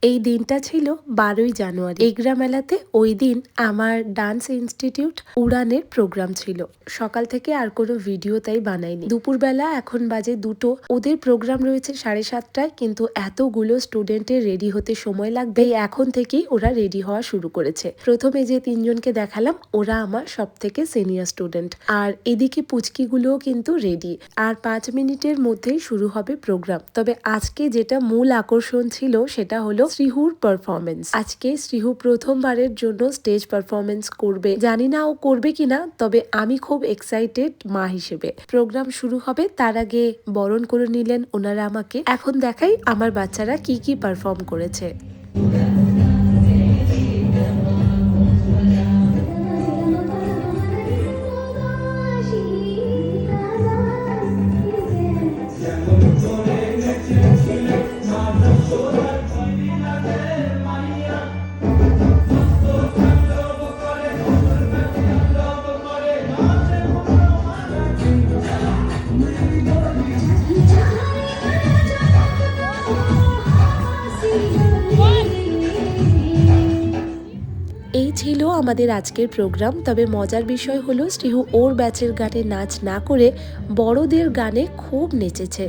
এই দিনটা ছিল 12ই জানুয়ারি। এগরা মেলাতে ওই দিন আমার ডান্স ইনস্টিটিউট উড়ানের প্রোগ্রাম ছিল। সকাল থেকে আর কোনো ভিডিও তাই বানাইনি। দুপুরবেলা এখন বাজে 2টো। ওদের প্রোগ্রাম রয়েছে 7:30টায়, কিন্তু এতগুলো স্টুডেন্টের রেডি হতে সময় লাগবে, এখন থেকেই ওরা রেডি হওয়া শুরু করেছে। প্রথমে যে 3জনকে দেখালাম ওরা আমার সব থেকে সিনিয়র স্টুডেন্ট, আর এদিকে পুচকিগুলোও কিন্তু রেডি। আর 5 মিনিটের মধ্যেই শুরু হবে প্রোগ্রাম। তবে আজকে যেটা মূল আকর্ষণ ছিল সেটা হলো শ্রীহুর পারফরমেন্স। আজকে শ্রীহু প্রথমবারের জন্য স্টেজ পারফরমেন্স করবে। জানি না ও করবে কিনা, তবে আমি খুব এক্সাইটেড মা হিসেবে। প্রোগ্রাম শুরু হবে তার আগে বরণ করে নিলেন ওনারা আমাকে। এখন দেখাই আমার বাচ্চারা কি কি পারফর্ম করেছে। এই ছিল আমাদের আজকের প্রোগ্রাম। তবে মজার বিষয় হলো শ্রীহু ওর ব্যাচের গানে নাচ না করে বড়দের গানে খুব নেচেছে।